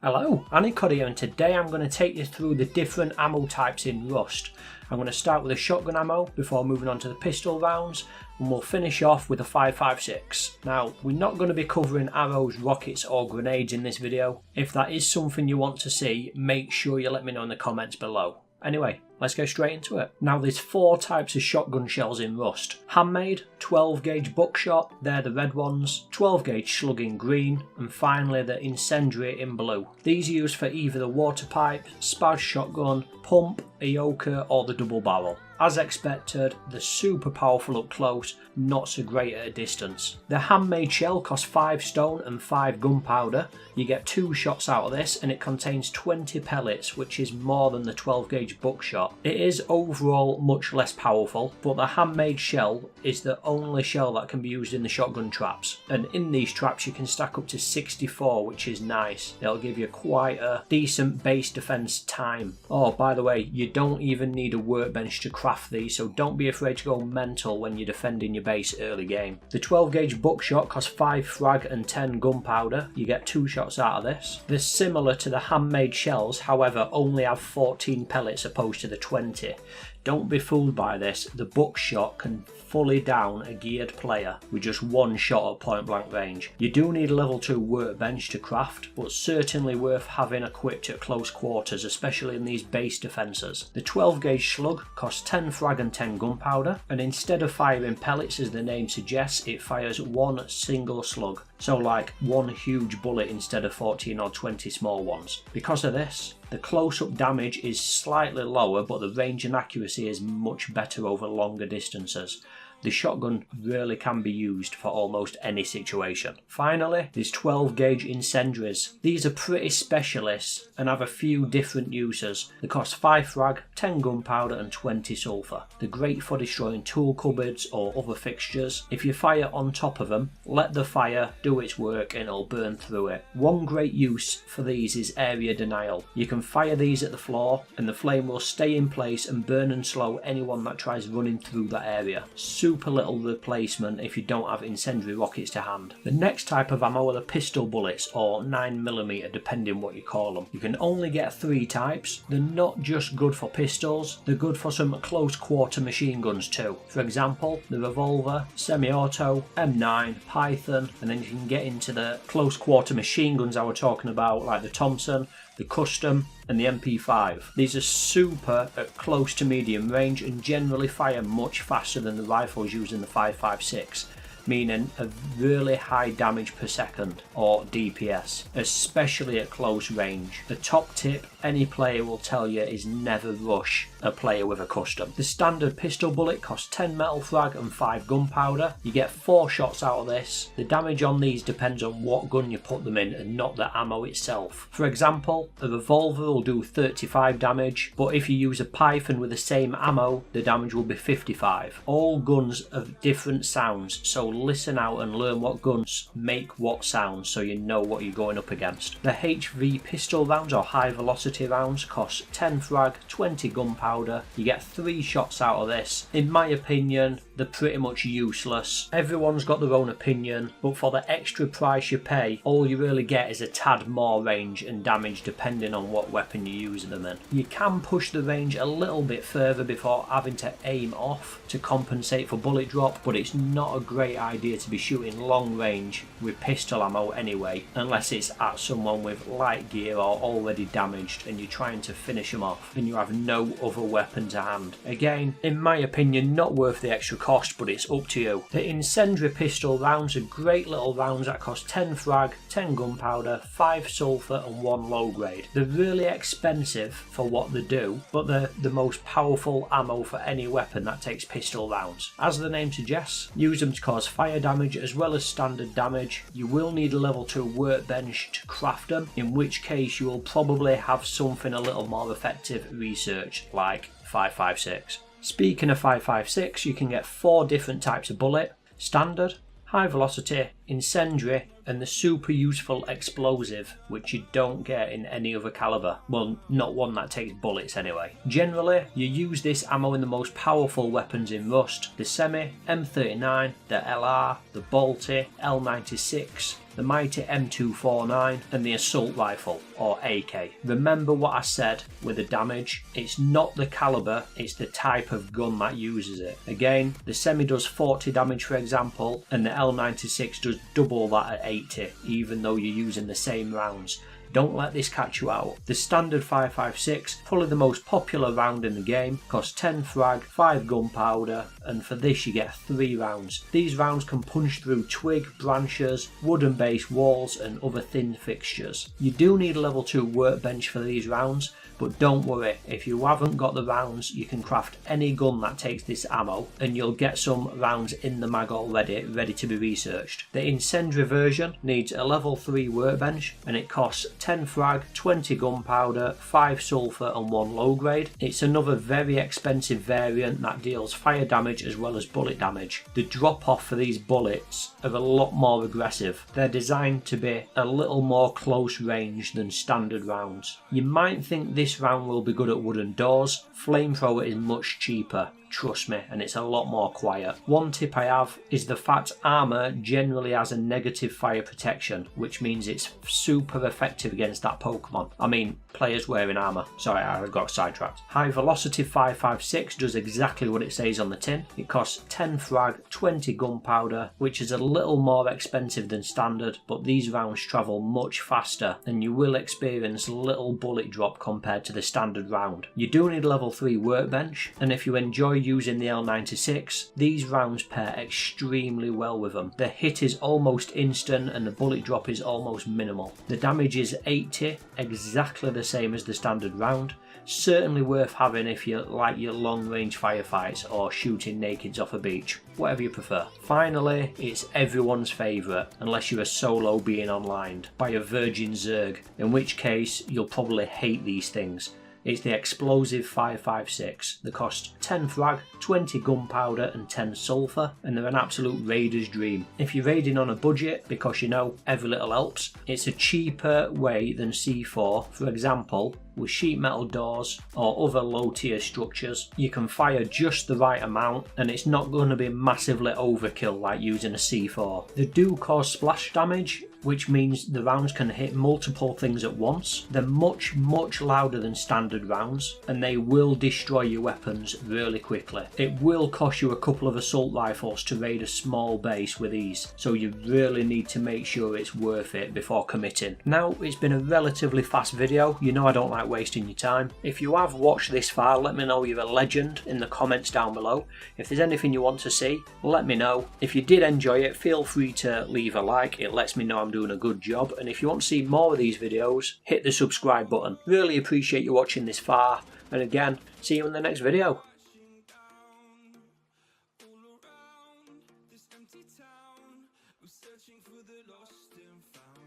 Hello, Anicod here, and today I'm going to take you through the different ammo types in Rust. I'm going to start with the shotgun ammo before moving on to the pistol rounds, and we'll finish off with the 5.56. Now, we're not going to be covering arrows, rockets or grenades in this video. If that is something you want to see, make sure you let me know in the comments below. Anyway, let's go straight into it. Now, there's 4 types of shotgun shells in Rust. Handmade, 12 gauge buckshot, they're the red ones, 12 gauge slug in green, and finally the incendiary in blue. These are used for either the water pipe, spaz shotgun, pump, a yoker or the double barrel. As expected, they're super powerful up close, not so great at a distance. The handmade shell costs 5 stone and 5 gunpowder. You get 2 shots out of this and it contains 20 pellets, which is more than the 12 gauge buckshot. It is overall much less powerful, but the handmade shell is the only shell that can be used in the shotgun traps. And in these traps you can stack up to 64, which is nice. It'll give you quite a decent base defense time. Oh, by the way, you don't even need a workbench to craft these, so don't be afraid to go mental when you're defending your base early game. The 12 gauge buckshot costs 5 frag and 10 gunpowder. You get 2 shots out of this. They're similar to the handmade shells, however only have 14 pellets opposed to the 20. Don't be fooled by this, the buckshot can fully down a geared player with just 1 shot at point blank range. You do need a level 2 workbench to craft, but certainly worth having equipped at close quarters, especially in these base defences. The 12 gauge slug costs 10 frag and 10 gunpowder, and instead of firing pellets as the name suggests, it fires 1 single slug. So like 1 huge bullet instead of 14 or 20 small ones. Because of this, the close-up damage is slightly lower, but the range and accuracy is much better over longer distances. The shotgun really can be used for almost any situation. Finally, there's 12 gauge incendiaries. These are pretty specialists and have a few different uses. They cost 5 frag, 10 gunpowder and 20 sulphur. They're great for destroying tool cupboards or other fixtures. If you fire on top of them, let the fire do its work and it'll burn through it. One great use for these is area denial. You can fire these at the floor and the flame will stay in place and burn and slow anyone that tries running through that area. Super little replacement if you don't have incendiary rockets to hand. The next type of ammo are the pistol bullets, or 9mm depending what you call them. You can only get 3 types. They're not just good for pistols, they're good for some close quarter machine guns too. For example, the revolver, semi-auto, M9, Python, and then you can get into the close quarter machine guns I was talking about, like the Thompson, the Custom and the MP5. These are super at close to medium range and generally fire much faster than the rifles used in the 5.56, meaning a really high damage per second, or DPS, especially at close range. The top tip any player will tell you is never rush a player with a custom. The standard pistol bullet costs 10 metal frag and 5 gunpowder. You get 4 shots out of this. The damage on these depends on what gun you put them in and not the ammo itself. For example, a revolver will do 35 damage, but if you use a Python with the same ammo, the damage will be 55. All guns have different sounds, so listen out and learn what guns make what sounds so you know what you're going up against. The HV pistol rounds, or high velocity rounds, cost 10 frag, 20 gunpowder. You get 3 shots out of this. In my opinion, they're pretty much useless. Everyone's got their own opinion, but for the extra price you pay, all you really get is a tad more range and damage depending on what weapon you're using them in. You can push the range a little bit further before having to aim off to compensate for bullet drop, but it's not a great idea to be shooting long range with pistol ammo anyway, unless it's at someone with light gear or already damaged and you're trying to finish them off and you have no other weapon to hand. Again, in my opinion, not worth the extra cost, but it's up to you. The incendiary pistol rounds are great little rounds that cost 10 frag, 10 gunpowder, 5 sulphur and 1 low grade. They're really expensive for what they do, but they're the most powerful ammo for any weapon that takes pistol rounds. As the name suggests, use them to cause fire damage as well as standard damage. You will need a level 2 workbench to craft them, in which case you will probably have something a little more effective research like 5.56. Speaking of 5.56, you can get 4 different types of bullet: standard, high velocity, incendiary and the super useful explosive, which you don't get in any other caliber. Well, not one that takes bullets anyway. Generally, you use this ammo in the most powerful weapons in Rust: the Semi, M39, the LR, the Bolty, L96, the mighty M249 and the assault rifle, or AK. Remember what I said with the damage, it's not the caliber, it's the type of gun that uses it. Again, the Semi does 40 damage for example, and the L96 does double that at 80, even though you're using the same rounds. Don't let this catch you out. The standard 5.56, probably the most popular round in the game, costs 10 frag, 5 gunpowder, and for this you get 3 rounds. These rounds can punch through twig, branches, wooden base walls and other thin fixtures. You do need a level 2 workbench for these rounds, but don't worry, if you haven't got the rounds you can craft any gun that takes this ammo and you'll get some rounds in the mag already, ready to be researched. The incendiary version needs a level 3 workbench and it costs 10 frag, 20 gunpowder, 5 sulphur and 1 low grade. It's another very expensive variant that deals fire damage as well as bullet damage. The drop off for these bullets are a lot more aggressive. They're designed to be a little more close range than standard rounds. You might think this round will be good at wooden doors. Flamethrower is much cheaper, trust me, and it's a lot more quiet. One tip I have is the fact armour generally has a negative fire protection, which means it's super effective against that Pokemon. I mean, players wearing armour. Sorry, I got sidetracked. High Velocity 5.56 does exactly what it says on the tin. It costs 10 frag, 20 gunpowder, which is a little more expensive than standard, but these rounds travel much faster and you will experience little bullet drop compared to the standard round. You do need a level 3 workbench, and if you enjoy using the L96, these rounds pair extremely well with them. The hit is almost instant and the bullet drop is almost minimal. The damage is 80, exactly the same as the standard round. Certainly worth having if you like your long range firefights or shooting nakeds off a beach, whatever you prefer. Finally, it's everyone's favourite, unless you're a solo being online, by a virgin Zerg, in which case you'll probably hate these things. It's the explosive 5.56. They cost 10 frag, 20 gunpowder and 10 sulphur, and they're an absolute raider's dream. If you're raiding on a budget, because you know every little helps, it's a cheaper way than C4. For example, with sheet metal doors or other low tier structures, you can fire just the right amount and it's not going to be massively overkill like using a C4. They do cause splash damage, which means the rounds can hit multiple things at once. They're much louder than standard rounds and they will destroy your weapons really quickly. It will cost you a couple of assault rifles to raid a small base with ease, so you really need to make sure it's worth it before committing. Now, it's been a relatively fast video. You know I don't like wasting your time. If you have watched this far, let me know you're a legend in the comments down below. If there's anything you want to see, let me know. If you did enjoy it, feel free to leave a like. It lets me know I'm doing a good job, and if you want to see more of these videos, hit the subscribe button. Really appreciate you watching this far, and again, see you in the next video. Searching for the lost and found.